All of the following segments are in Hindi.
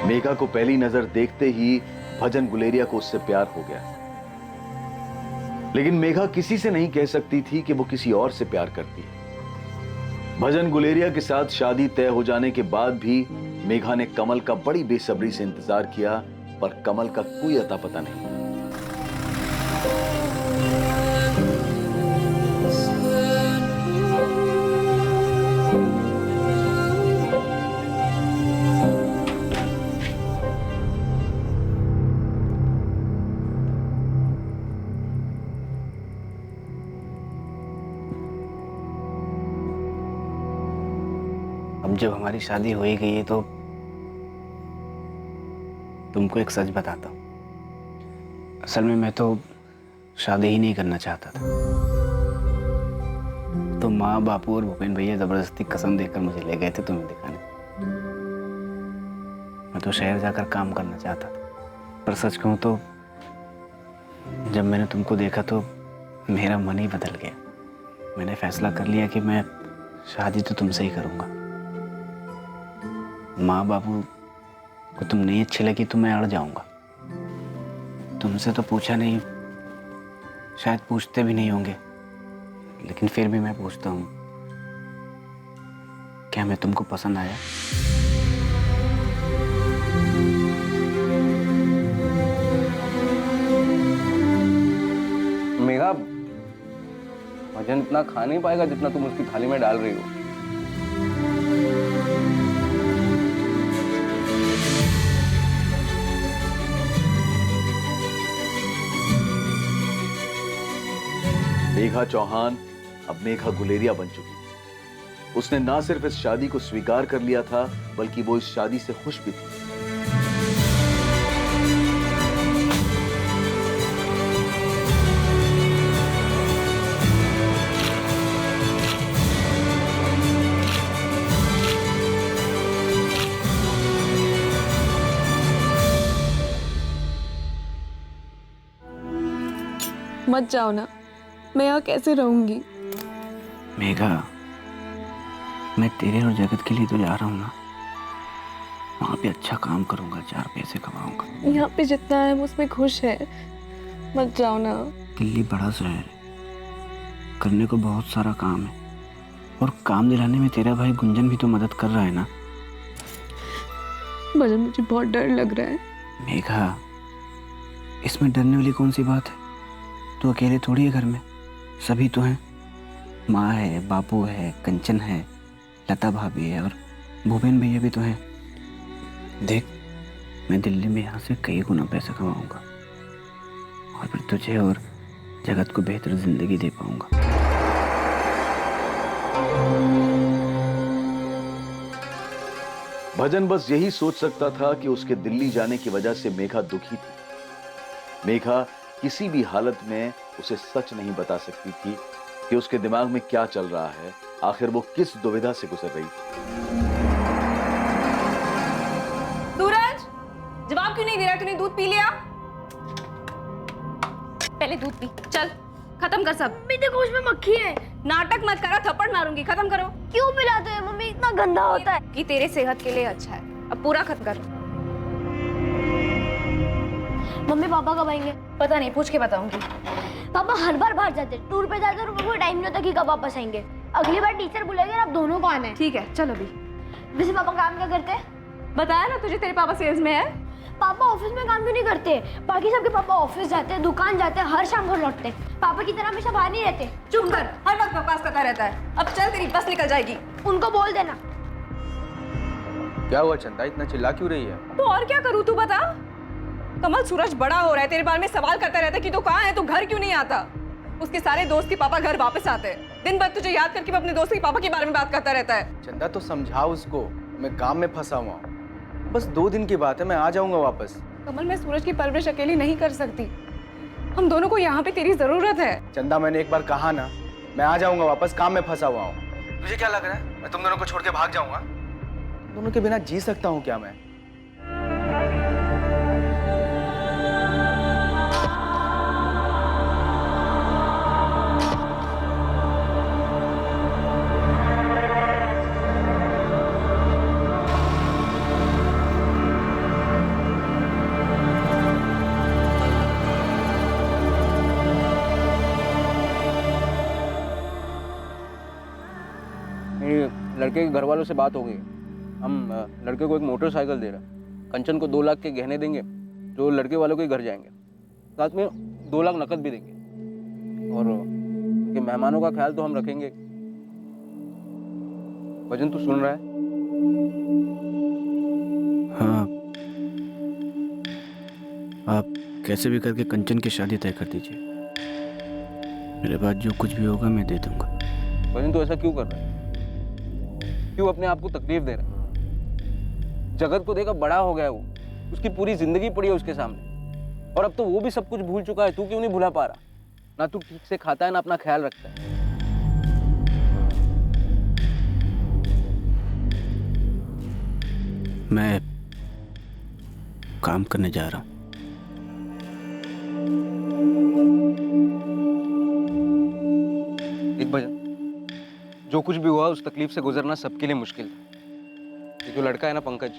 मेघा को पहली नजर देखते ही भजन गुलेरिया को उससे प्यार हो गया। लेकिन मेघा किसी से नहीं कह सकती थी कि वो किसी और से प्यार करती है। भजन गुलेरिया के साथ शादी तय हो जाने के बाद भी मेघा ने कमल का बड़ी बेसब्री से इंतजार किया, पर कमल का कोई अता पता नहीं। अब जब हमारी शादी हो ही गई है तो तुमको एक सच बताता हूँ। असल में मैं तो शादी ही नहीं करना चाहता था, तो माँ बापू और भूपेन भैया जबरदस्ती कसम देकर मुझे ले गए थे तुम्हें दिखाने। मैं तो शहर जाकर काम करना चाहता था, पर सच कहूँ तो जब मैंने तुमको देखा तो मेरा मन ही बदल गया। मैंने फैसला कर लिया कि मैं शादी तो तुमसे ही करूँगा। माँ बापू को तुम नहीं अच्छी लगी तो मैं अड़ जाऊंगा। तुमसे तो पूछा नहीं, शायद पूछते भी नहीं होंगे, लेकिन फिर भी मैं पूछता हूँ, क्या मैं तुमको पसंद आया? मेघा, भजन इतना खा नहीं पाएगा जितना तुम उसकी थाली में डाल रही हो। मेघा चौहान अब मेघा गुलेरिया बन चुकी थी। उसने ना सिर्फ इस शादी को स्वीकार कर लिया था, बल्कि वो इस शादी से खुश भी थी। मत जाओ ना, मैं यहाँ कैसे रहूंगी? मेघा, मैं तेरे और जगत के लिए तो जा रहा हूँ ना। वहाँ पे अच्छा काम करूँगा, 4 पैसे कमाऊंगा। यहाँ पे जितना है वो उसमें खुश है। मत जाओ ना। दिल्ली बड़ा शहर है, करने को बहुत सारा काम है, और काम दिलाने में तेरा भाई गुंजन भी तो मदद कर रहा है ना। भजन, मुझे बहुत डर लग रहा है। मेघा, इसमें डरने वाली कौन सी बात है? तू अकेले थोड़ी है घर में, सभी तो हैं। माँ है, बापू है, कंचन है, लता भाभी है, और भूपेन भैया भी तो हैं। देख, मैं दिल्ली में यहाँ से कई गुना पैसा कमाऊंगा, और फिर तुझे और जगत को बेहतर जिंदगी दे पाऊंगा। भजन बस यही सोच सकता था कि उसके दिल्ली जाने की वजह से मेघा दुखी थी। मेघा किसी भी हालत में उसे सच नहीं बता सकती थी कि उसके दिमाग में क्या चल रहा है, आखिर वो किस दुविधा से गुजर रही थी। सूरज, जवाब क्यों नहीं दे रहा? तूने दूध पी लिया? पहले दूध पी, चल खत्म कर सब। मम्मी देखो उसमें मक्खी है। नाटक मत करो, थप्पड़ मारूंगी। खत्म करो। क्यों पिलाते हैं मम्मी? इतना गंदा होता है। कि तेरे सेहत के लिए अच्छा है। अब पूरा खत्म कर। मम्मी पापा कब आएंगे? पता नहीं, पूछ के बताऊंगी। पापा हर बार बाहर जाते, टूर पे जाते और उनको कोई टाइम नहीं होता कि कब वापस आएंगे। अगली बार टीचर बुलाएंगे और आप दोनों को आना है। ठीक है, चल अभी। वैसे पापा काम क्या करते हैं? बताया ना तुझे, तेरे पापा सेल्स में है। पापा ऑफिस में काम क्यों नहीं करते? बाकी सबके पापा ऑफिस जाते हैं, दुकान जाते हैं, हर शाम को लौटते हैं। पापा की तरह हमेशा बाहर नहीं रहते। चुप कर, हर वक्त बकवास करता रहता है। अब चल, तेरी बस निकल जाएगी। उनको बोल देना। क्या हुआ चंदा, इतना चिल्ला क्यों रही है? तो और क्या करूं, तू बता। कमल, सूरज बड़ा हो रहा है, तेरे बारे में सवाल करता रहता है कि तू कहाँ है, तू घर क्यों नहीं आता। उसके सारे दोस्त के पापा घर वापस आते हैं। दिन भर तुझे याद करके वो अपने दोस्त के पापा के बारे में बात करता रहता है। चंदा तो समझाओ उसको, मैं काम में फंसा हुआ हूँ। बस 2 दिन की बात है, मैं आ जाऊंगा वापस। कमल, मैं सूरज की परवरिश अकेली नहीं कर सकती। हम दोनों को यहाँ पे तेरी जरूरत है। चंदा, मैंने एक बार कहा ना, मैं आ जाऊंगा वापस, काम में फंसा हुआ हूँ। तुझे क्या लग रहा है मैं तुम दोनों को छोड़ के भाग जाऊंगा? तुम दोनों के बिना जी सकता हूँ क्या मैं? लड़के के घर वालों से बात हो गई। हम लड़के को एक मोटरसाइकिल दे रहे हैं, कंचन को 2 लाख के गहने देंगे जो लड़के वालों के घर जाएंगे, साथ में 2 लाख नकद भी देंगे, और उनके मेहमानों का ख्याल तो हम रखेंगे। भजन तू सुन रहा है? हाँ, आप कैसे भी करके कंचन की शादी तय कर दीजिए। मेरे बाद जो कुछ भी होगा मैं दे दूंगा। भजन तू ऐसा क्यों कर रहा है? क्यों अपने आप को तकलीफ दे रहा है? जगत को देखा बड़ा हो गया है वो, उसकी पूरी जिंदगी पड़ी है उसके सामने, और अब तो वो भी सब कुछ भूल चुका है। तू क्यों नहीं भुला पा रहा? ना तू ठीक से खाता है ना अपना ख्याल रखता है। मैं काम करने जा रहा हूँ। एक भजन, जो कुछ भी हुआ उस तकलीफ से गुजरना सबके लिए मुश्किल था। ये जो लड़का है ना पंकज,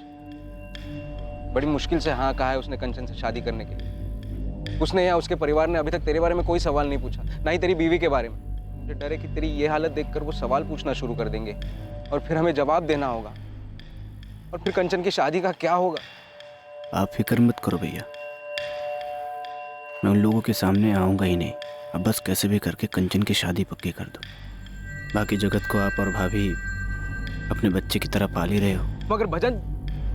बड़ी मुश्किल से हाँ कहा है उसने कंचन से शादी करने के लिए। उसने या उसके परिवार ने अभी तक तेरे बारे में कोई सवाल नहीं पूछा, ना ही तेरी बीवी के बारे में। मुझे डर है कि तेरी ये हालत देखकर वो सवाल पूछना शुरू कर देंगे और फिर हमें जवाब देना होगा, और फिर कंचन की शादी का क्या होगा? आप फिक्र मत करो भैया, मैं उन लोगों के सामने आऊँगा ही नहीं। अब बस कैसे भी करके कंचन की शादी पक्की कर दो। बाकी जगत को आप और भाभी अपने बच्चे की तरह पाल ही रहे हो। मगर भजन,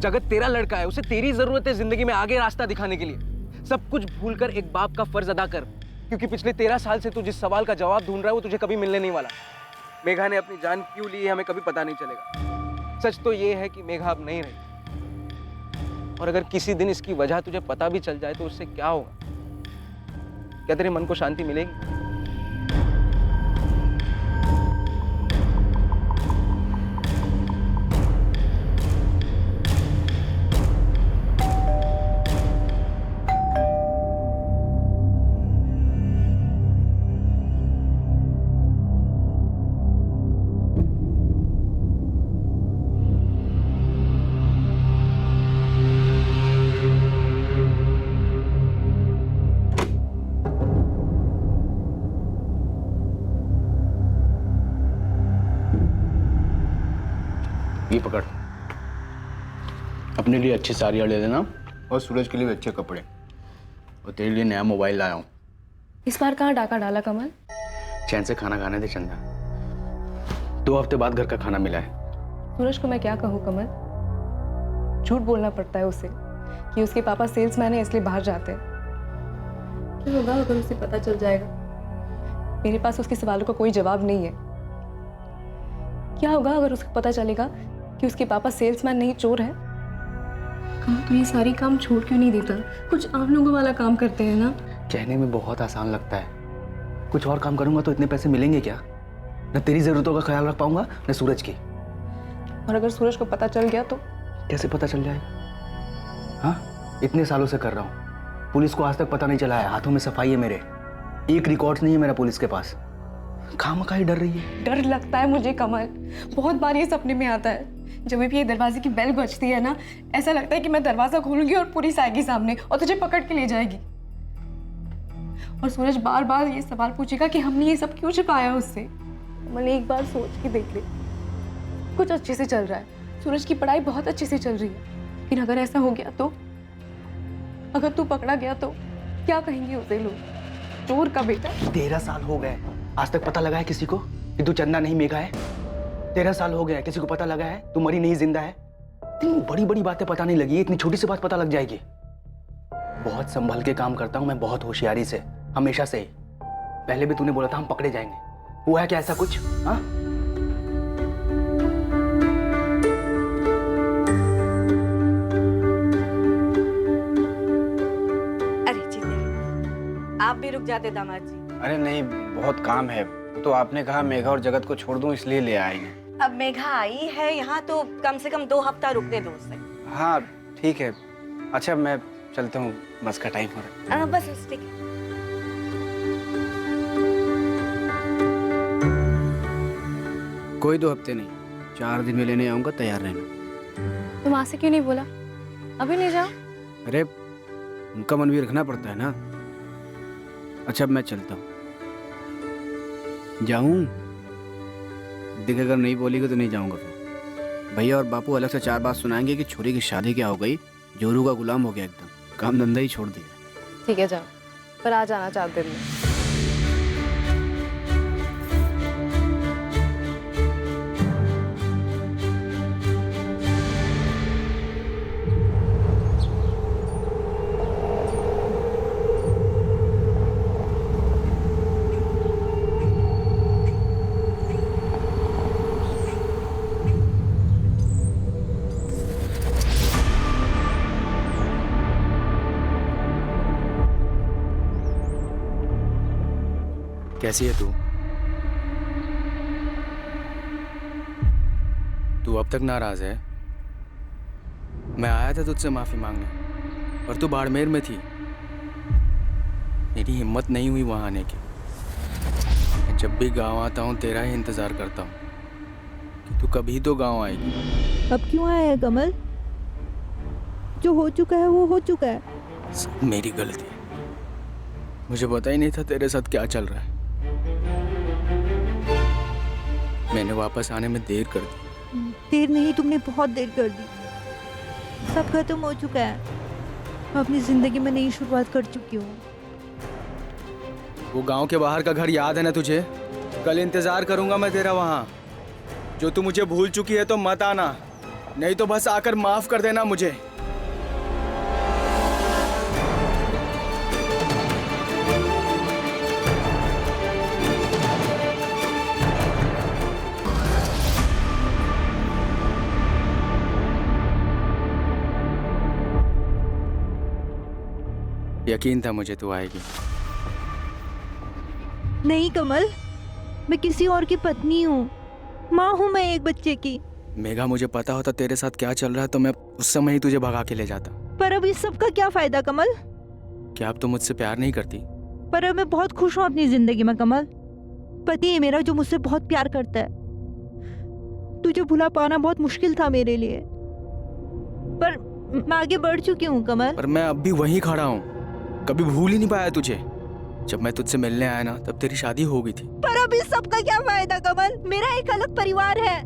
जगत तेरा लड़का है, उसे तेरी जरूरत है जिंदगी में आगे रास्ता दिखाने के लिए। सब कुछ भूलकर एक बाप का फर्ज अदा कर, क्योंकि पिछले 13 साल से तू जिस सवाल का जवाब ढूंढ रहा है वो तुझे कभी मिलने नहीं वाला। मेघा ने अपनी जान क्यों ली है हमें कभी पता नहीं चलेगा। सच तो ये है कि मेघा अब नहीं रही, और अगर किसी दिन इसकी वजह तुझे पता भी चल जाए तो उससे क्या होगा? क्या तेरे मन को शांति मिलेगी? ये पकड़, अपने लिए अच्छी साड़ियाँ ले लेना और सूरज के लिए भी अच्छे कपड़े, और तेरे लिए नया मोबाइल लाया हूँ। इस बार कहाँ डाका डाला कमल? चैन से खाना खाने दे चंदा, 2 हफ्ते बाद घर का खाना मिला है। सूरज को मैं क्या कहूँ कमल? झूठ बोलना पड़ता है उसे कि उसके पापा सेल्समैन है इसलिए बाहर जाते हैं। क्या होगा अगर उसे पता चल जाएगा? मेरे पास उसके सवालों का कोई जवाब नहीं है। क्या होगा अगर उसको पता चलेगा कि उसके पापा सेल्समैन नहीं चोर है? कमल तू ये सारी काम छोड़ क्यों नहीं देता? कुछ आम लोगों वाला काम करते हैं ना। कहने में बहुत आसान लगता है, कुछ और काम करूंगा तो इतने पैसे मिलेंगे क्या? न तेरी जरूरतों का ख्याल रख पाऊंगा न सूरज की। और अगर सूरज को पता चल गया तो? कैसे पता चल जाएगा? हाँ, इतने सालों से कर रहा हूँ, पुलिस को आज तक पता नहीं चला है। हाथों में सफाई है मेरे, एक रिकॉर्ड्स नहीं है मेरा पुलिस के पास। खामखा ही डर रही है। डर लगता है मुझे कमल, बहुत बार ये सपने में आता है। जब भी ये दरवाजे की बेल बजती है ना, ऐसा लगता है कि मैं दरवाजा खोलूंगी और पुलिस आएगी सामने और तुझे पकड़ के ले जाएगी। और सूरज बार बार ये सवाल पूछेगा कि हमने ये सब क्यों छिपाया उससे। कमल एक बार सोच के देख ले, कुछ अच्छे से चल रहा है, सूरज की पढ़ाई बहुत अच्छे से चल रही है, लेकिन अगर ऐसा हो गया तो? अगर तू पकड़ा गया तो क्या कहेंगे उसे लोग? चोर का बेटा। 13 साल हो गए, आज तक पता लगा है किसी को कि तू चंदा नहीं मेघा है? 13 साल हो गए, किसी को पता लगा है तू मरी नहीं जिंदा है? इतनी बड़ी बड़ी बातें पता नहीं लगी, इतनी छोटी सी बात पता लग जाएगी। बहुत संभल के काम करता हूं मैं, बहुत होशियारी से, हमेशा से ही। पहले भी तूने बोला था हम पकड़े जाएंगे, हुआ है क्या ऐसा कुछ? हाँ, अरे जीते, आप भी रुक जाते दामाद जी। अरे नहीं, बहुत काम है। तो आपने कहा मेघा और जगत को छोड़ दूं इसलिए ले आए हैं। अब मेघा आई है यहाँ तो कम से कम 2 हफ्ता रुकने दो उसे। हाँ ठीक है, अच्छा मैं चलता हूँ, बस का टाइम हो रहा है। बस ठीक है। कोई 2 हफ्ते नहीं, 4 दिन में लेने आऊँगा, तैयार रहना। तुम माँ से क्यों नहीं बोला? अभी ले जाओ। अरे उनका मन भी रखना पड़ता है ना। अच्छा अब मैं चलता हूँ। जाऊँ? देख अगर नहीं बोलेगी तो नहीं जाऊँगा फिर। भैया और बापू अलग से 4 बात सुनाएंगे कि छोरी की शादी क्या हो गई, जोरू का गुलाम हो गया एकदम, काम धंधा ही छोड़ दिया। ठीक है जाओ, पर आ जाना 4 दिन में। कैसी है तू? तू अब तक नाराज है? मैं आया था तुझसे माफी मांगने और तू बाड़मेर में थी। मेरी हिम्मत नहीं हुई वहां आने की। मैं जब भी गांव आता हूँ तेरा ही इंतजार करता हूँ कि तू कभी तो गांव आएगी। अब क्यों आया है कमल? जो हो चुका है वो हो चुका है। सब मेरी गलती है। मुझे पता ही नहीं था तेरे साथ क्या चल रहा है। मैंने वापस आने में देर कर दी। देर नहीं, तुमने बहुत देर कर दी। सब खत्म हो चुका है। मैं अपनी जिंदगी में नई शुरुआत कर चुकी हूँ। वो गांव के बाहर का घर याद है ना तुझे? कल इंतजार करूंगा मैं तेरा वहां। जो तू मुझे भूल चुकी है तो मत आना, नहीं तो बस आकर माफ कर देना मुझे। यकीन था मुझे तू आएगी। नहीं कमल, मैं किसी और की पत्नी हूँ, माँ हूँ मैं एक बच्चे की। मेघा, मुझे पता होता तेरे साथ क्या चल रहा है तो मैं उस समय ही तुझे भगा के ले जाता। पर अब इस सब का क्या फायदा कमल? क्या अब तू मुझसे प्यार नहीं करती? पर अब मैं बहुत खुश हूँ अपनी जिंदगी में कमल। पति है मेरा जो मुझसे बहुत प्यार करता है। तुझे भुला पाना बहुत मुश्किल था मेरे लिए, पर मैं आगे बढ़ चुकी हूँ कमल। पर मैं अब भी वहीं खड़ा हूँ, कभी भूल ही नहीं पाया तुझे। जब मैं तुझसे मिलने आया ना तब तेरी शादी हो गई थी। पर अब इस सब का क्या फायदा कमल? मेरा एक अलग परिवार है।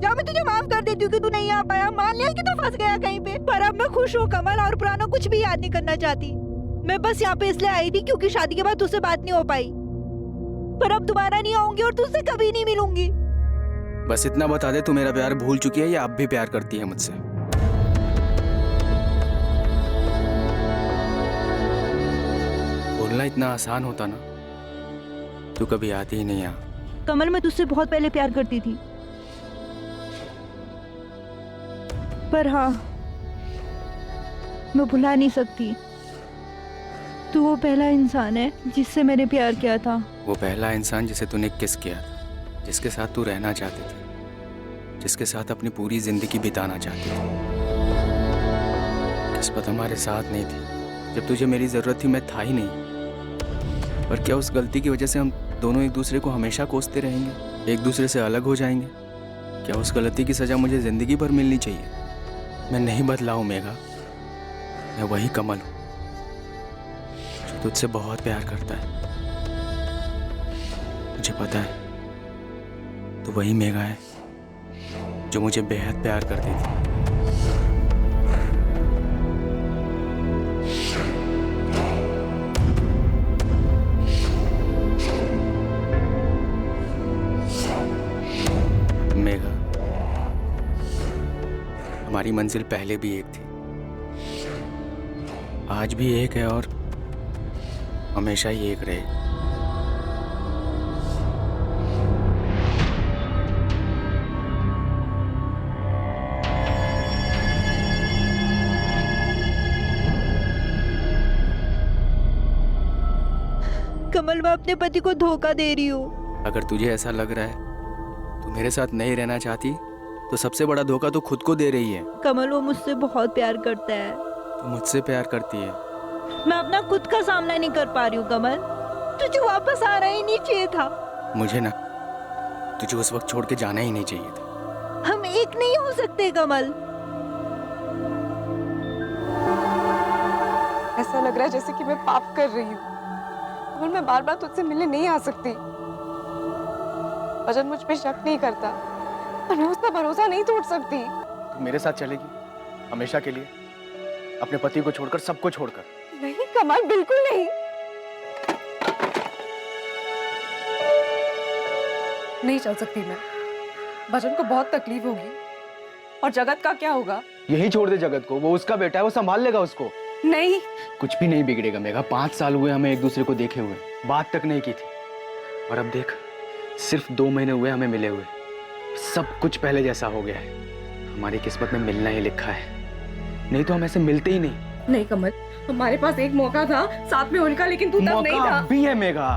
जब मैं तुझे माफ कर देती हूँ कि तू नहीं आ पाया, मान लिया कि तू फंस गया कहीं पे, पर अब मैं खुश हूँ कमल और पुराना कुछ भी याद नहीं करना चाहती। मैं बस यहाँ पे इसलिए आई थी क्योंकि शादी के बाद तुझसे बात नहीं हो पाई, पर अब दोबारा नहीं आऊंगी और तुझसे कभी नहीं मिलूंगी। बस इतना बता दे, तू मेरा प्यार भूल चुकी है या अब भी प्यार करती है मुझसे? बोलना इतना आसान होता ना तू कभी आती ही नहीं यहाँ। कमल, मैं तुझसे बहुत पहले प्यार करती थी, पर हाँ, मैं भुला नहीं सकती। तू वो पहला इंसान है जिससे मैंने प्यार किया था। वो पहला इंसान जिसे तूने किस किया था, जिसके साथ तू रहना चाहती थी, जिसके साथ अपनी पूरी जिंदगी बिताना चाहती थी। किस्मत हमारे साथ नहीं थी। जब तुझे मेरी जरूरत थी मैं था ही नहीं। पर क्या उस गलती की वजह से हम दोनों एक दूसरे को हमेशा कोसते रहेंगे, एक दूसरे से अलग हो जाएंगे? क्या उस गलती की सजा मुझे जिंदगी भर मिलनी चाहिए? मैं नहीं बदला हूं मेघा, मैं वही कमल हूं जो तुझसे बहुत प्यार करता है। मुझे पता है तू वही मेघा है जो मुझे बेहद प्यार करती थी। मेघा, हमारी मंजिल पहले भी एक थी, आज भी एक है और हमेशा ही एक रहेगी। कमल, मैं अपने पति को धोखा दे रही हूँ। अगर तुझे ऐसा लग रहा है तू मेरे साथ नहीं रहना चाहती तो सबसे बड़ा धोखा तो खुद को दे रही है। कमल, वो मुझसे बहुत प्यार करता है। तू मुझसे प्यार करती है। मैं अपना खुद का सामना नहीं कर पा रही हूँ कमल। तुझे वापस आना ही नहीं चाहिए था। मुझे ना तुझे उस वक्त छोड़ के जाना ही नहीं चाहिए था। हम एक नहीं हो सकते कमल। ऐसा लग रहा है जैसे कि मैं पाप कर रही हूँ, और मैं बार बार तुझसे मिलने नहीं आ सकती। वजन मुझ पे शक नहीं करता, पर मैं उसका भरोसा नहीं तोड़ सकती। तू मेरे साथ चलेगी हमेशा के लिए, अपने पति को छोड़कर, सबको छोड़कर? नहीं कमल, बिल्कुल नहीं। नहीं चल सकती मैं। भजन को बहुत तकलीफ होगी। और जगत का क्या होगा? यही छोड़ दे जगत को, वो उसका बेटा है, वो संभाल लेगा उसको। नहीं, कुछ भी नहीं बिगड़ेगा मेघा। 5 साल हुए हमें एक दूसरे को देखे हुए, बात तक नहीं की थी, और अब देख सिर्फ 2 महीने हुए हमें मिले हुए, सब कुछ पहले जैसा हो गया है। हमारी किस्मत में मिलना ही लिखा है, नहीं तो हम ऐसे मिलते ही नहीं। नहीं कमल, हमारे पास एक मौका था साथ में होने का, लेकिन तू तब नहीं मौका था। भी है मेघा,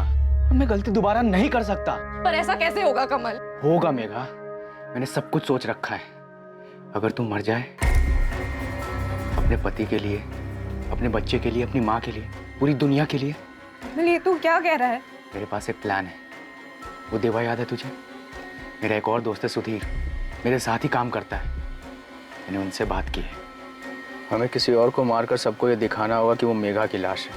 मैं गलती दोबारा नहीं कर सकता। पर ऐसा कैसे होगा कमल? होगा मेघा, मैंने सब कुछ सोच रखा है। अगर तू मर जाए, अपने पति के लिए, अपने बच्चे के लिए, अपनी माँ के लिए, पूरी दुनिया के लिए। कमल ये तू क्या कह रहा है? मेरे पास एक प्लान है। वो देवा याद है तुझे? मेरा एक और दोस्त है सुधीर, मेरे साथ ही काम करता है। मैंने उनसे बात की है, हमें किसी और को मारकर सबको ये दिखाना होगा कि वो मेघा की लाश है।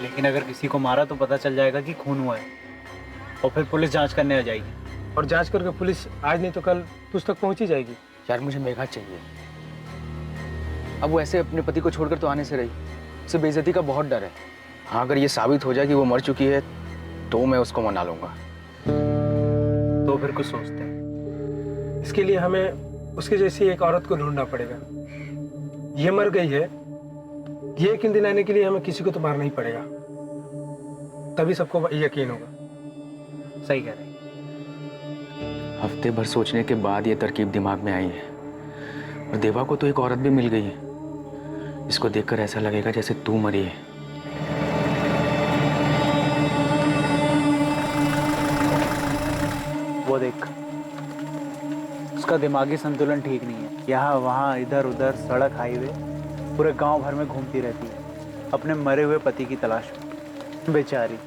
लेकिन अगर किसी को मारा तो पता चल जाएगा कि खून हुआ है, और फिर पुलिस जांच करने आ जाएगी, और जांच करके पुलिस आज नहीं तो कल तुझ तक पहुंच ही जाएगी। यार मुझे मेघा चाहिए। अब वो ऐसे अपने पति को छोड़कर तो आने से रही, उसे बेइज्जती का बहुत डर है। हाँ, अगर ये साबित हो जाए कि वो मर चुकी है तो मैं उसको मना लूंगा। तो फिर कुछ सोचते हैं। इसके लिए हमें उसकी जैसी एक औरत को ढूंढना पड़ेगा। ये मर गई है, ये यकीन दिलाने के लिए हमें किसी को तो मारना ही पड़ेगा, तभी सबको यकीन होगा। सही कह रहे हैं। हफ्ते भर सोचने के बाद ये तरकीब दिमाग में आई है, और देवा को तो एक औरत भी मिल गई है। इसको देखकर ऐसा लगेगा जैसे तू मरी है। वो देख, उसका दिमागी संतुलन ठीक नहीं है। यहाँ वहाँ इधर उधर, सड़क हाईवे, पूरे गांव भर में घूमती रहती है अपने मरे हुए पति की तलाश में। बेचारी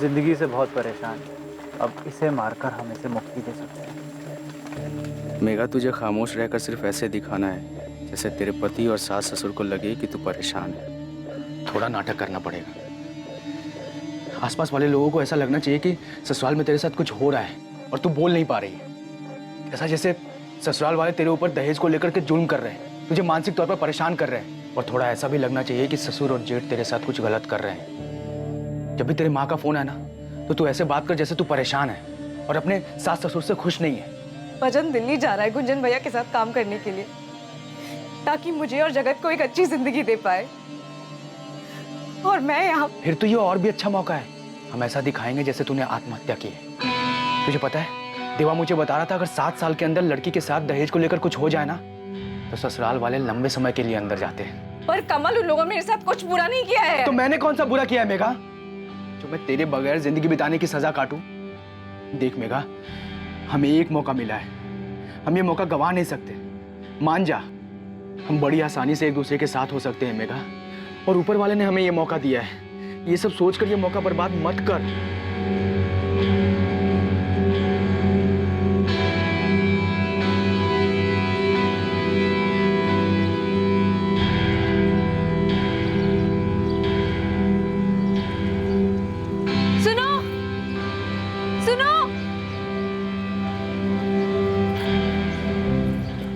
जिंदगी से बहुत परेशान है। अब इसे मारकर हम इसे मुक्ति दे सकते हैं। मेघा, तुझे खामोश रहकर सिर्फ ऐसे दिखाना है जैसे तेरे पति और सास ससुर को लगे कि तू परेशान है। थोड़ा नाटक करना पड़ेगा। आसपास वाले लोगों को ऐसा लगना चाहिए कि ससुराल में तेरे साथ कुछ हो रहा है और तू बोल नहीं पा रही है। ऐसा जैसे ससुराल वाले तेरे ऊपर दहेज को लेकर के जुल्म कर रहे हैं, तुझे मानसिक तौर पर परेशान कर रहे हैं। और थोड़ा ऐसा भी लगना चाहिए कि ससुर और जेठ तेरे साथ कुछ गलत कर रहे हैं। जब भी तेरी माँ का फोन आए ना, तो तू ऐसे बात कर जैसे तू परेशान है और अपने सास ससुर से खुश नहीं है। भजन दिल्ली जा रहा है गुंजन भैया के साथ काम करने के लिए, ताकि मुझे और जगत को एक अच्छी जिंदगी दे पाए। और मैं यहाँ। फिर तो ये और भी अच्छा मौका है। हम ऐसा दिखाएंगे जैसे तूने आत्महत्या की है। तुझे पता है, देवा मुझे बता रहा था अगर 7 साल के अंदर लड़की के साथ दहेज को लेकर कुछ हो जाए ना, तो ससुराल वाले लंबे समय के लिए अंदर जाते हैं। पर कमल, उन लोगों ने मेरे साथ कुछ बुरा नहीं किया है। तो मैंने कौन सा बुरा किया है मेघा, जो मैं तेरे बगैर जिंदगी बिताने की सजा काटूं? देख मेघा, हमें एक मौका मिला है, हम ये मौका गंवा नहीं सकते। मान जा, हम बड़ी आसानी से एक दूसरे के साथ हो सकते हैं मेघा। और ऊपर वाले ने हमें ये मौका दिया है, ये सब सोचकर ये मौका बर्बाद मत कर।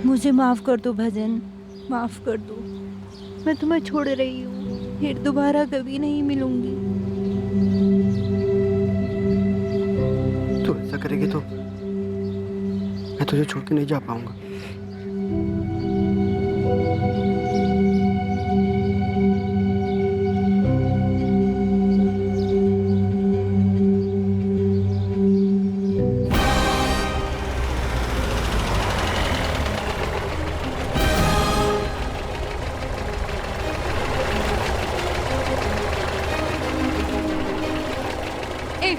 मुझे माफ कर दो भजन, माफ कर दो। मैं तुम्हें छोड़ रही हूँ, फिर दोबारा कभी नहीं मिलूंगी। तू ऐसा करेगी तो मैं तुझे छोड़ के नहीं जा पाऊंगा।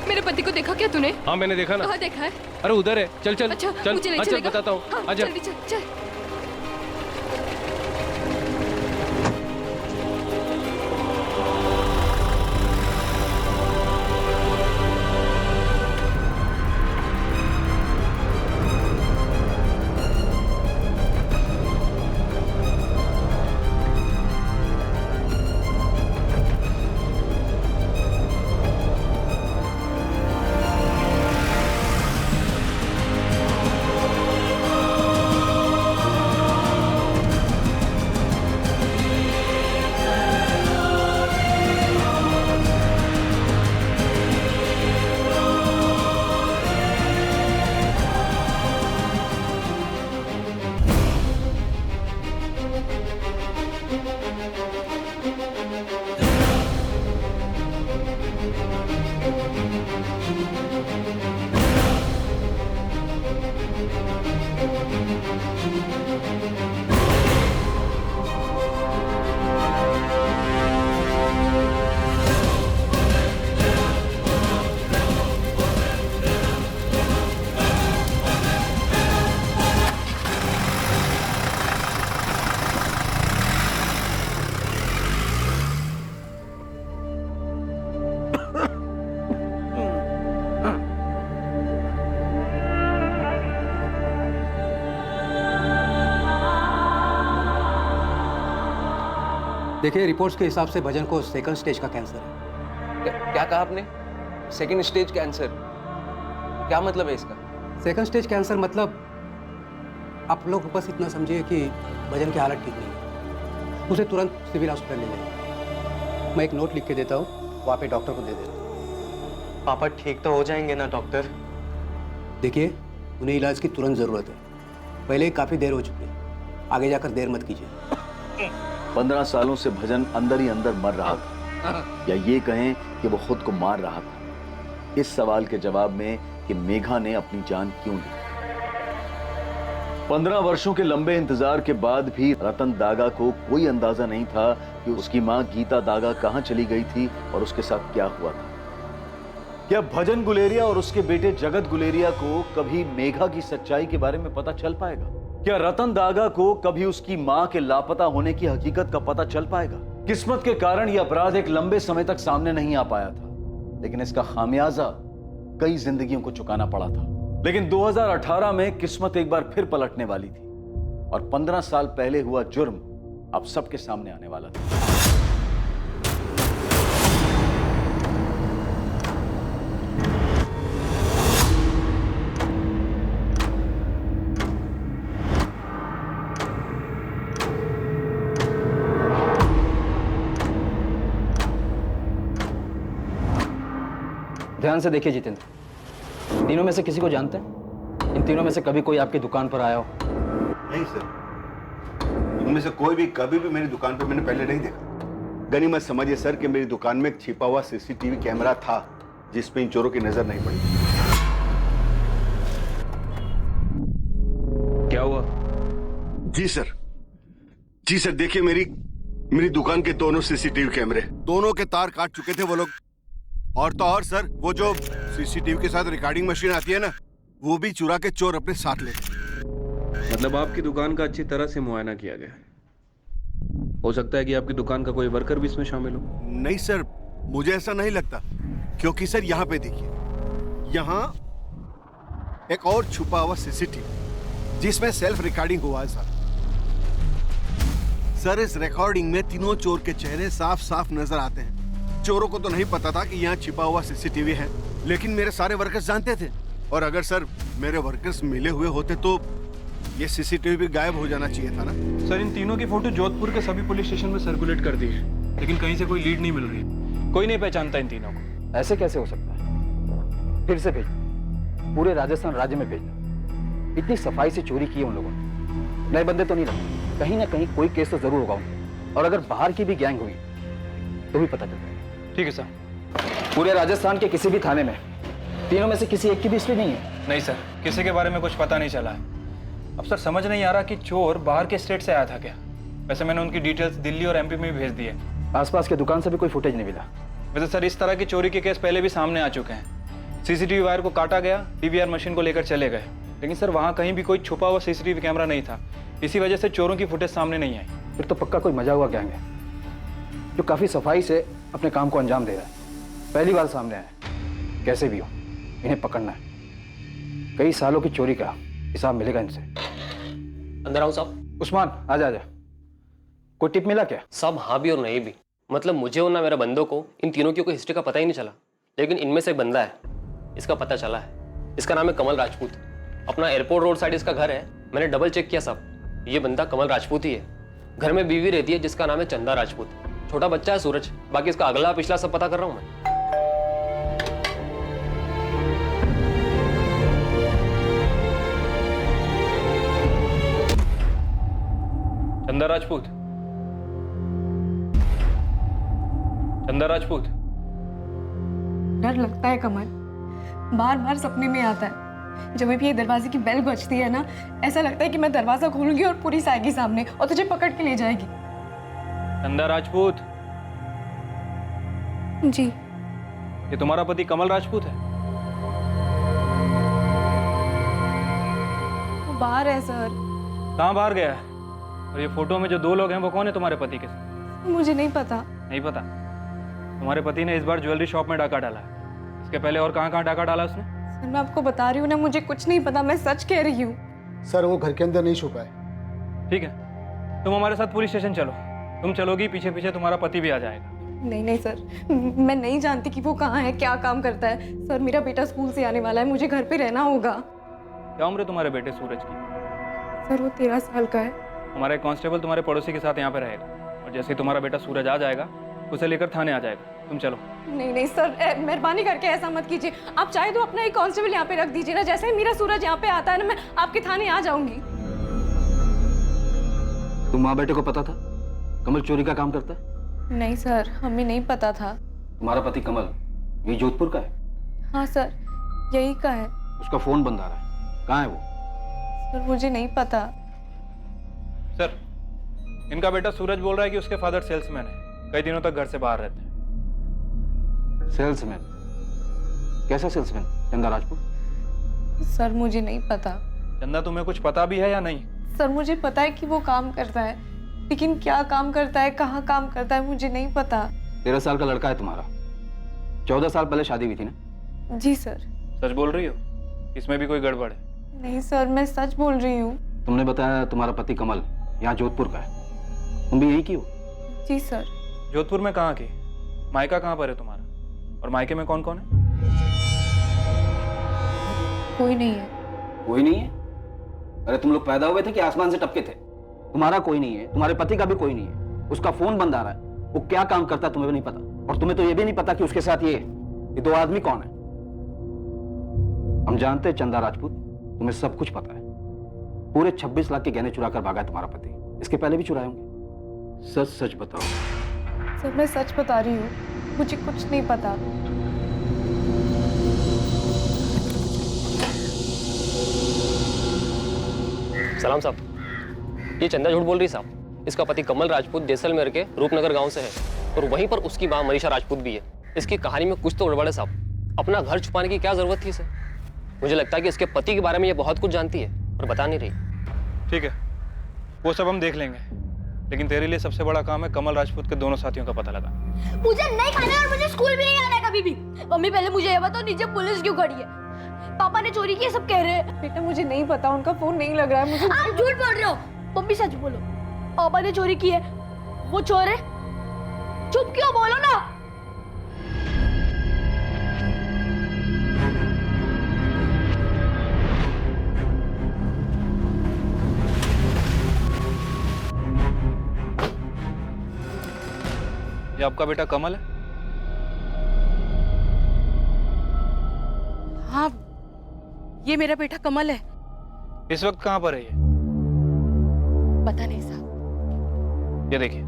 मेरे पति को देखा क्या तूने? हाँ मैंने देखा ना। कहाँ देखा है? अरे उधर है, चल चल अच्छा, चल, मुझे ले हाँ, चल चलेगा? बताता हूँ। हाँ, आजा। जल्दी चल चल। देखिए, रिपोर्ट्स के हिसाब से भजन को सेकंड स्टेज का कैंसर है। क्या कहा आपने? Second stage cancer? क्या मतलब है इसका? सेकंड स्टेज कैंसर मतलब आप लोग बस इतना समझिए कि भजन की हालत ठीक नहीं है, उसे तुरंत सिविल हॉस्पिटल ले जाइए। मैं एक नोट लिख के देता हूँ, वहाँ पे डॉक्टर को दे देना। पापा ठीक तो हो जाएंगे ना डॉक्टर? देखिए, उन्हें इलाज की तुरंत ज़रूरत है। पहले ही काफ़ी देर हो चुकी है, आगे जाकर देर मत कीजिए। 15 सालों से भजन अंदर ही अंदर मर रहा था, या ये कहें कि वो खुद को मार रहा था। इस सवाल के जवाब में कि मेघा ने अपनी जान क्यों ली। 15 वर्षों के लंबे इंतजार के बाद भी रतन दागा को कोई अंदाजा नहीं था कि उसकी मां गीता दागा कहां चली गई थी और उसके साथ क्या हुआ था। क्या भजन गुलेरिया और उसके बेटे जगत गुलेरिया को कभी मेघा की सच्चाई के बारे में पता चल पाएगा? क्या रतन दागा को कभी उसकी मां के लापता होने की हकीकत का पता चल पाएगा? किस्मत के कारण यह अपराध एक लंबे समय तक सामने नहीं आ पाया था, लेकिन इसका खामियाजा कई जिंदगियों को चुकाना पड़ा था। लेकिन 2018 में किस्मत एक बार फिर पलटने वाली थी और 15 साल पहले हुआ जुर्म अब सबके सामने आने वाला था। ध्यान से देखिए जितेंद्र, तीनों में से किसी को जानते हैं? इन तीनों में से कभी कोई आपकी दुकान पर आया हो? नहीं सर, इनमें से कोई भी कभी भी मेरी दुकान पर मैंने पहले नहीं देखा। गनीमत समझिए सर कि मेरी दुकान में एक छिपा हुआ सीसीटीवी कैमरा था जिसपे इन चोरों की नजर नहीं पड़ी। क्या हुआ? जी सर, देखिए मेरी दुकान के दोनों सीसीटीवी कैमरे, दोनों के तार काट चुके थे वो लोग। और तो और सर, वो जो सीसीटीवी के साथ रिकॉर्डिंग मशीन आती है ना, वो भी चुरा के चोर अपने साथ ले। मतलब आपकी दुकान का अच्छी तरह से मुआयना किया गया? हो सकता है कि आपकी दुकान का कोई वर्कर भी इसमें शामिल हो। नहीं सर, मुझे ऐसा नहीं लगता, क्योंकि सर यहाँ पे देखिए, यहाँ एक और छुपा हुआ सीसीटीवी जिसमें सेल्फ रिकॉर्डिंग हुआ है सर। इस रिकॉर्डिंग में तीनों चोर के चेहरे साफ साफ नजर आते हैं। चोरों को तो नहीं पता था कि यहाँ छिपा हुआ सीसीटीवी है, लेकिन मेरे सारे वर्कर्स जानते थे। और अगर सर मेरे वर्कर्स मिले हुए होते तो ये सीसीटीवी भी गायब हो जाना चाहिए था ना। सर, इन तीनों की फोटो जोधपुर के सभी पुलिस स्टेशन में सर्कुलेट कर दी है, लेकिन कहीं से कोई लीड नहीं मिल रही। कोई नहीं पहचानता इन तीनों को। ऐसे कैसे हो सकता है? फिर से भेजना, पूरे राजस्थान राज्य में भेजना। इतनी सफाई से चोरी की है उन लोगों ने, नए बंदे तो नहीं लगते। कहीं ना कहीं कोई केस तो जरूर होगा उनका, और अगर बाहर की भी गैंग हुई तो भी पता चल जाएगा। ठीक है सर। पूरे राजस्थान के किसी भी थाने में तीनों में से किसी एक की भी हिस्ट्री नहीं है? नहीं सर, किसी के बारे में कुछ पता नहीं चला है। अब सर समझ नहीं आ रहा कि चोर बाहर के स्टेट से आया था क्या। वैसे मैंने उनकी डिटेल्स दिल्ली और एमपी में भी भेज दी है। आसपास के दुकान से भी कोई फुटेज नहीं मिला? वैसे सर, इस तरह की चोरी के केस पहले भी सामने आ चुके हैं। सीसीटीवी वायर को काटा गया, पीवीआर मशीन को लेकर चले गए, लेकिन सर वहाँ कहीं भी कोई छुपा हुआ सीसीटीवी कैमरा नहीं था। इसी वजह से चोरों की फुटेज सामने नहीं आई। फिर तो पक्का कोई मजा हुआ गैंग है जो काफी सफाई से अपने काम को अंजाम दे रहा है। पहली बार सामने आया। कैसे भी हो, इन्हें पकड़ना है। कई सालों की चोरी का हिसाब मिलेगा इनसे। अंदर आओ साहब। उस्मान, आजा आजा। कोई टिप मिला क्या? साहब हाँ भी और नहीं भी। मतलब मुझे और ना मेरे बंदों को इन तीनों की कोई हिस्ट्री का पता ही नहीं चला, लेकिन इनमें से एक बंदा है, इसका पता चला है। इसका नाम है कमल राजपूत। अपना एयरपोर्ट रोड साइड इसका घर है। मैंने डबल चेक किया साहब, ये बंदा कमल राजपूत ही है। घर में बीवी रहती है जिसका नाम है चंदा राजपूत। छोटा बच्चा है सूरज। बाकी इसका अगला पिछला सब पता कर रहा हूं मैं। चंदा राजपूत, चंदा राजपूत। डर लगता है कमल, बार बार सपने में आता है। जब भी ये दरवाजे की बेल बजती है ना, ऐसा लगता है कि मैं दरवाजा खोलूंगी और पुलिस आएगी सामने और तुझे पकड़ के ले जाएगी। चंदा राजपूत जी। ये तुम्हारा पति कमल राजपूत है? वो बाहर है सर। कहाँ बाहर गया है? और ये फोटो में जो दो लोग हैं वो कौन है तुम्हारे पति के साथ? मुझे नहीं पता। नहीं पता? तुम्हारे पति ने इस बार ज्वेलरी शॉप में डाका डाला है। इसके पहले और कहाँ कहाँ डाका डाला उसने? सर मैं आपको बता रही हूँ ना, मुझे कुछ नहीं पता, मैं सच कह रही हूँ। सर वो घर के अंदर नहीं छुपा है। ठीक है, तुम हमारे साथ पुलिस स्टेशन चलो, तुम चलोगी, पीछे पीछे तुम्हारा पति भी आ जाएगा। नहीं नहीं सर, मैं नहीं जानती कि वो कहाँ है, क्या काम करता है। सर मेरा बेटा स्कूल से आने वाला है, मुझे घर पे रहना होगा। क्या उम्र है तुम्हारे बेटे सूरज की? सर वो 13 साल का है। हमारा एक कांस्टेबल तुम्हारे पड़ोसी के साथ यहाँ पे रहेगा, और जैसे ही तुम्हारा बेटा सूरज आ जाएगा उसे लेकर थाने आ जाएगा। तुम चलो। नहीं नहीं सर, मेहरबानी करके ऐसा मत कीजिए। आप चाहे तो अपना एक कांस्टेबल यहाँ पे रख दीजिए ना। जैसे ही मेरा सूरज यहाँ पे आता है ना, मैं आपके थाने आ जाऊंगी। तुम माँ बेटे को पता था कमल चोरी का काम करता है? नहीं सर, हमें नहीं पता था। तुम्हारा पति कमल ये जोधपुर का है? हाँ सर, यही का है। उसका फोन बंद आ रहा है, कहाँ है वो? सर मुझे नहीं पता। सर, इनका बेटा सूरज बोल रहा है कि उसके फादर सेल्समैन है, कई दिनों तक घर से बाहर रहते हैं। सेल्समैन? कैसा सेल्समैन? चंदा राजपूत? सर मुझे नहीं पता। चंदा, तुम्हें कुछ पता भी है या नहीं? सर मुझे पता है कि वो काम करता है, लेकिन क्या काम करता है, कहाँ काम करता है, मुझे नहीं पता। 13 साल का लड़का है तुम्हारा, 14 साल पहले शादी हुई थी ना? जी सर। सच बोल रही हो? इसमें भी कोई गड़बड़ है? नहीं सर, मैं सच बोल रही हूँ। तुमने बताया तुम्हारा पति कमल यहाँ जोधपुर का है, तुम भी यही की हो? जी सर। जोधपुर में कहाँ की? मायका कहाँ पर है तुम्हारा? और मायके में कौन कौन है? कोई नहीं है। कोई नहीं है? अरे तुम लोग पैदा हुए थे कि आसमान से टपके थे? तुम्हारा कोई नहीं है, तुम्हारे पति का भी कोई नहीं है। उसका फोन बंद आ रहा है, वो क्या काम करता है तुम्हें भी नहीं पता, और तुम्हें तो ये भी नहीं पता कि उसके साथ ये 2 आदमी कौन है। हम जानते हैं चंदा राजपूत, तुम्हें सब कुछ पता है। पूरे 26 लाख के गहने चुरा कर भागा है तुम्हारा पति, इसके पहले भी चुराए होंगे। सच सच बताओ। सर मैं सच बता रही हूँ, मुझे कुछ नहीं पता। सलाम साहब, ये चंदा झूठ बोल रही साहब। इसका पति कमल राजपूत जैसलमेर के रूपनगर गांव से है, और वहीं पर उसकी मां मनीषा राजपूत भी है। इसकी कहानी में कुछ तो गड़बड़ है साहब। अपना घर छुपाने की क्या जरूरत थी इसे? मुझे लगता है कि इसके पति के बारे में ये बहुत कुछ जानती है और बता नहीं रही। ठीक है, वो सब हम देख लेंगे, लेकिन तेरे लिए सबसे बड़ा काम है कमल राजपूत के दोनों साथियों का पता लगा। मुझे नहीं खाना और मुझे स्कूल भी नहीं आना है कभी भी। मम्मी पहले मुझे ये बताओ, नीचे पुलिस क्यों खड़ी है? पापा ने चोरी की सब कह रहे हैं। बेटा मुझे नहीं पता, उनका फोन नहीं लग रहा है मुझे। आप झूठ बोल रहे हो। मम्मी सच बोलो, पापा ने चोरी की है, वो चोर है। चुप क्यों, बोलो ना। ये आपका बेटा कमल है? हाँ, ये मेरा बेटा कमल है। इस वक्त कहाँ पर है ये? पता नहीं साहब। ये देखिए,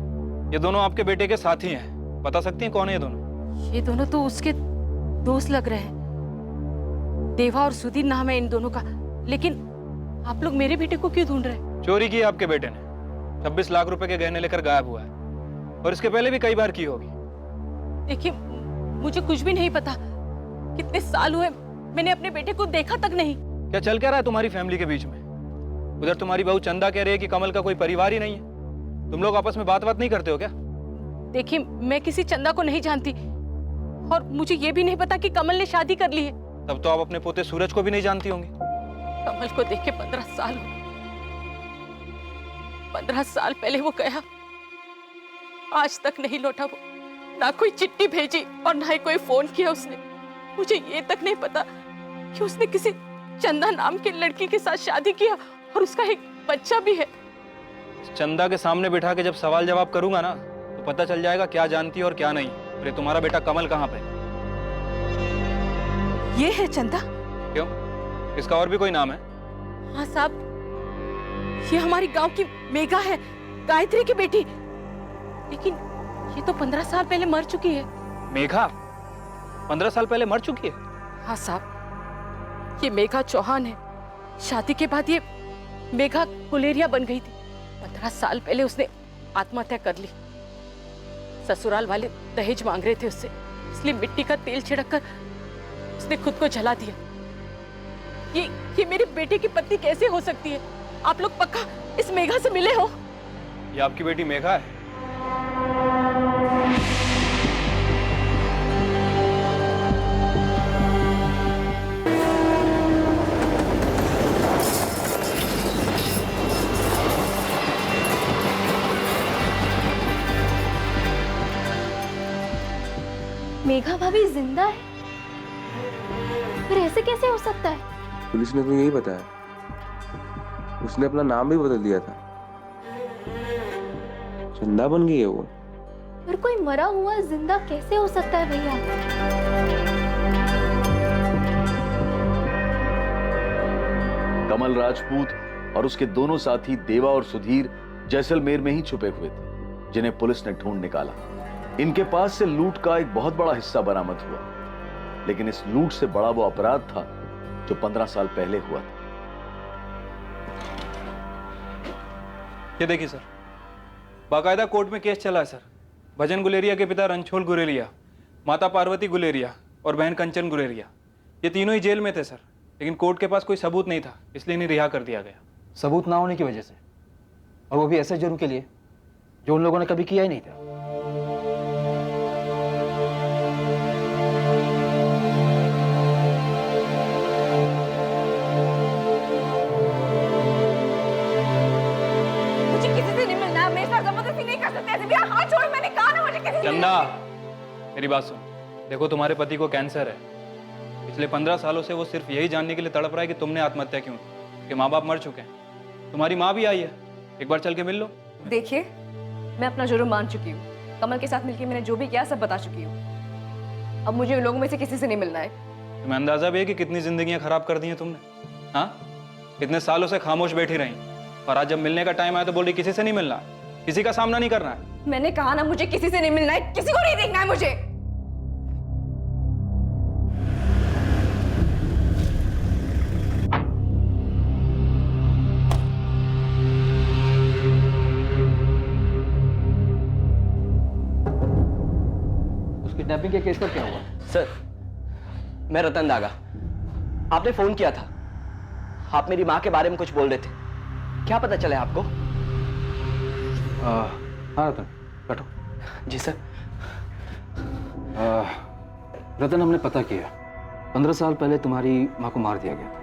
ये दोनों आपके बेटे के साथी हैं। बता सकती हैं कौन है ये दोनों? ये दोनों तो उसके दोस्त लग रहे हैं। देवा और सुधीर नाम है इन दोनों का। लेकिन आप लोग मेरे बेटे को क्यों ढूंढ रहे हैं? चोरी की है आपके बेटे ने। 26 लाख रुपए के गहने लेकर गायब हुआ है, और इसके पहले भी कई बार की होगी। देखिए, मुझे कुछ भी नहीं पता। कितने साल हुए मैंने अपने बेटे को देखा तक नहीं। क्या चल क्या रहा है तुम्हारी फैमिली के बीच में? उधर तुम्हारी बहू चंदा कह रही है कि कमल का कोई परिवार ही नहीं है। तुम लोग आपस में बात नहीं करते हो क्या? देखिए, मैं किसी चंदा को नहीं जानती, और मुझे ये भी नहीं पता कि कमल ने शादी कर ली है। तब तो आप अपने पोते सूरज को भी नहीं जानती होंगी। कमल को देख के 15 साल हो। 15 साल पहले वो गया, आज तक नहीं लौटा। वो ना कोई चिट्ठी भेजी और ना ही कोई फोन किया उसने। मुझे ये तक नहीं पता कि उसने किसी चंदा नाम की लड़की के साथ शादी किया और उसका एक बच्चा भी है। चंदा के सामने बिठा के जब सवाल जवाब करूंगा ना, तो पता चल जाएगा क्या जानती है और क्या नहीं। अरे तुम्हारा बेटा कमल कहाँ पे? ये है चंदा। क्यों, इसका और भी कोई नाम है? हाँ साहब, ये हमारी गांव की मेघा है, गायत्री की बेटी। लेकिन ये तो 15 साल पहले मर चुकी है। मेघा 15 साल पहले मर चुकी है? हाँ साहब, ये मेघा चौहान है। शादी के बाद ये मेघा कुलेरिया बन गई थी। 15 साल पहले उसने आत्महत्या कर ली। ससुराल वाले दहेज मांग रहे थे उससे, इसलिए मिट्टी का तेल छिड़क कर उसने खुद को जला दिया। ये मेरे बेटे की पत्नी कैसे हो सकती है? आप लोग पक्का इस मेघा से मिले हो? ये आपकी बेटी मेघा है? मेघा भाभी जिंदा है? पर ऐसे कैसे हो सकता है? पुलिस ने तो यही बताया, उसने अपना नाम भी बदल दिया था, चंदा बन गई है वो। पर कोई मरा हुआ जिंदा कैसे हो सकता है भैया? कमल राजपूत और उसके दोनों साथी देवा और सुधीर जैसलमेर में ही छुपे हुए थे, जिन्हें पुलिस ने ढूंढ निकाला। इनके पास से लूट का एक बहुत बड़ा हिस्सा बरामद हुआ, लेकिन इस लूट से बड़ा वो अपराध था जो 15 साल पहले हुआ था। ये देखिए सर, बाकायदा कोर्ट में केस चला है सर। भजन गुलेरिया के पिता रणछोड़ गुलेरिया, माता पार्वती गुलेरिया और बहन कंचन गुलेरिया, ये तीनों ही जेल में थे सर, लेकिन कोर्ट के पास कोई सबूत नहीं था, इसलिए इन्हें रिहा कर दिया गया। सबूत ना होने की वजह से, और वो भी ऐसे जुर्म के लिए जो उन लोगों ने कभी किया ही नहीं था। मुझे किसी से नहीं मिलना है, मेरे साथ जबरदस्ती नहीं कर सकते ऐसे। भैया हाथ छोड़ो, मैंने कहा ना मुझे किसी से चंदा, मेरी बात सुन। देखो, तुम्हारे पति को कैंसर है। पिछले 15 सालों से वो सिर्फ यही जानने के लिए तड़प रहा है कि तुमने आत्महत्या क्यों की। उसके माँ बाप मर चुके हैं, तुम्हारी माँ भी आई है, एक बार चल के मिल लो। देखिए, मैं अपना जुर्म मान चुकी हूँ। कमल के साथ मिलकर मैंने जो भी किया सब बता चुकी हूँ। अब मुझे उन लोगों में से किसी से नहीं मिलना है। तुम्हें अंदाजा भी है कि कितनी जिंदगियां खराब कर दी हैं तुमने? हाँ, इतने सालों से खामोश बैठी रही, और आज जब मिलने का टाइम आया तो बोल रही किसी से नहीं मिलना, किसी का सामना नहीं करना है। मैंने कहा ना, मुझे किसी से नहीं मिलना है, किसी को नहीं देखना है मुझे। किडनैपिंग के केस पर क्या हुआ? सर, मैं रतन दागा। आपने फोन किया था, आप मेरी माँ के बारे में कुछ बोल रहे थे, क्या पता चले आपको? हाँ रतन, बैठो। जी सर। रतन, हमने पता किया, 15 साल पहले तुम्हारी माँ को मार दिया गया था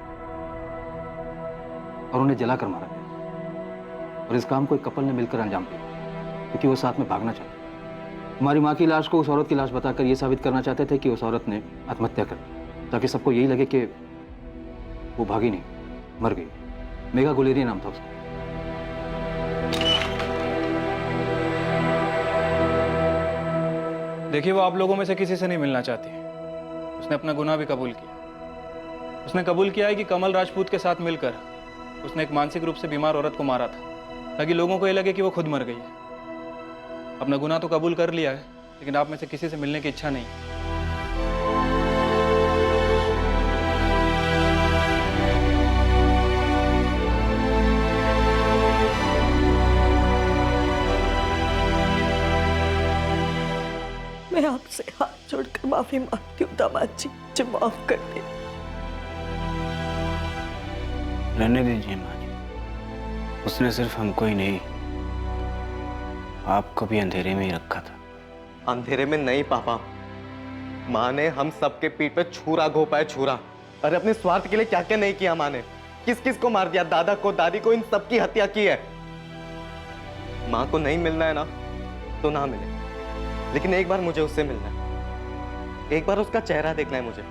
और उन्हें जलाकर मारा गया, और इस काम को एक कपल ने मिलकर अंजाम दिया क्योंकि वो साथ में भागना चाहते। तुम्हारी माँ की लाश को उस औरत की लाश बताकर ये साबित करना चाहते थे कि उस औरत ने आत्महत्या कर दी, ताकि सबको यही लगे कि वो भागी नहीं, मर गई। मेघा गुलेरिया नाम था उसका। देखिए, वो आप लोगों में से किसी से नहीं मिलना चाहती। उसने अपना गुनाह भी कबूल किया। उसने कबूल किया है कि कमल राजपूत के साथ मिलकर उसने एक मानसिक रूप से बीमार औरत को मारा था, ताकि लोगों को ये लगे कि वो खुद मर गई है। अपना गुनाह तो कबूल कर लिया है, लेकिन आप में से किसी से मिलने की इच्छा नहीं। मैं आपसे हाथ जोड़कर माफी मांगती हूँ दामाद जी, मुझे माफ कर दे। रहने दीजिए माँ जी, उसने सिर्फ हमको ही नहीं, आपको भी अंधेरे में ही रखा था। अंधेरे में नहीं पापा, माँ ने हम सबके पीठ पे छुरा घोपा है, छुरा। अरे अपने स्वार्थ के लिए क्या क्या नहीं किया माँ ने, किस किस को मार दिया, दादा को, दादी को, इन सबकी हत्या की है। माँ को नहीं मिलना है ना तो ना मिले, लेकिन एक बार मुझे उससे मिलना है, एक बार उसका चेहरा देखना है मुझे।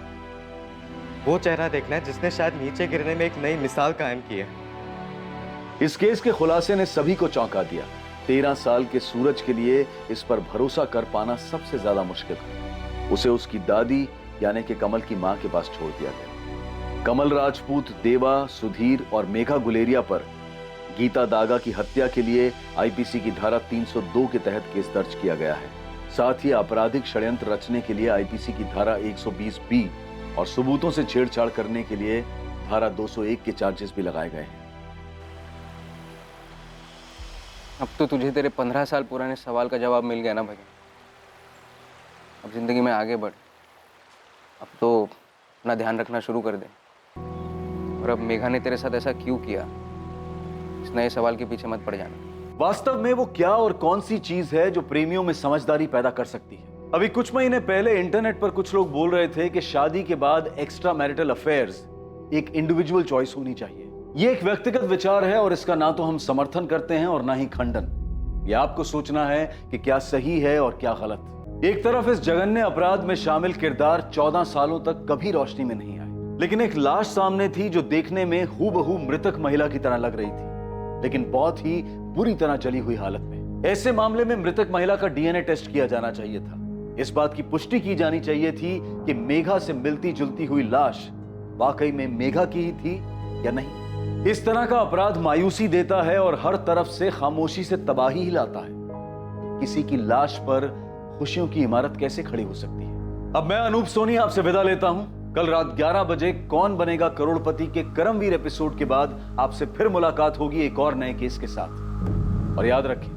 वो चेहरा देखना है जिसने शायद नीचे गिरने में एक नई मिसाल कायम की है। इस केस के खुलासे ने सभी को चौंका दिया। 13 साल के सूरज के लिए इस पर भरोसा कर पाना सबसे ज्यादा मुश्किल था। उसे उसकी दादी यानी कि कमल की मां के पास छोड़ दिया गया। कमल राजपूत, देवा, सुधीर और मेघा गुलेरिया पर गीता दागा की हत्या के लिए आईपीसी की धारा 302 के तहत केस दर्ज किया गया है। साथ ही आपराधिक षड्यंत्र रचने के लिए आईपीसी की धारा 120 और सबूतों से छेड़छाड़ करने के लिए धारा 201 के चार्जेस भी लगाए गए हैं। अब तो तुझे तेरे 15 साल पुराने सवाल का जवाब मिल गया ना भजन। अब जिंदगी में आगे बढ़, अब तो अपना ध्यान रखना शुरू कर दे। और अब मेघा ने तेरे साथ ऐसा क्यों किया, इस नए सवाल के पीछे मत पड़ जाना। वास्तव में वो क्या और कौन सी चीज है जो प्रेमियों में समझदारी पैदा कर सकती है? अभी कुछ महीने पहले इंटरनेट पर कुछ लोग बोल रहे थे कि शादी के बाद एक्स्ट्रा मैरिटल अफेयर्स एक इंडिविजुअल चॉइस होनी चाहिए। ये एक व्यक्तिगत विचार है और इसका ना तो हम समर्थन करते हैं और ना ही खंडन। ये आपको सोचना है कि क्या सही है और क्या गलत। एक तरफ इस जघन्य अपराध में शामिल किरदार 14 सालों तक कभी रोशनी में नहीं आए, लेकिन एक लाश सामने थी जो देखने में हूबहू मृतक महिला की तरह लग रही थी, लेकिन बहुत ही बुरी तरह जली हुई हालत में। ऐसे मामले में मृतक महिला का डीएनए टेस्ट किया जाना चाहिए था। इस बात की पुष्टि की जानी चाहिए थी कि मेघा से मिलती जुलती हुई लाश वाकई में मेघा की ही थी या नहीं। इस तरह का अपराध मायूसी देता है और हर तरफ से खामोशी से तबाही ही लाता है। किसी की लाश पर खुशियों की इमारत कैसे खड़ी हो सकती है। अब मैं अनूप सोनी आपसे विदा लेता हूं। कल रात 11 बजे कौन बनेगा करोड़पति के करमवीर एपिसोड के बाद आपसे फिर मुलाकात होगी एक और नए केस के साथ। और याद रखें,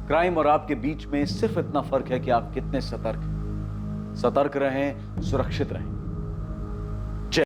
क्राइम और आपके बीच में सिर्फ इतना फर्क है कि आप कितने सतर्क रहें, सुरक्षित रहें।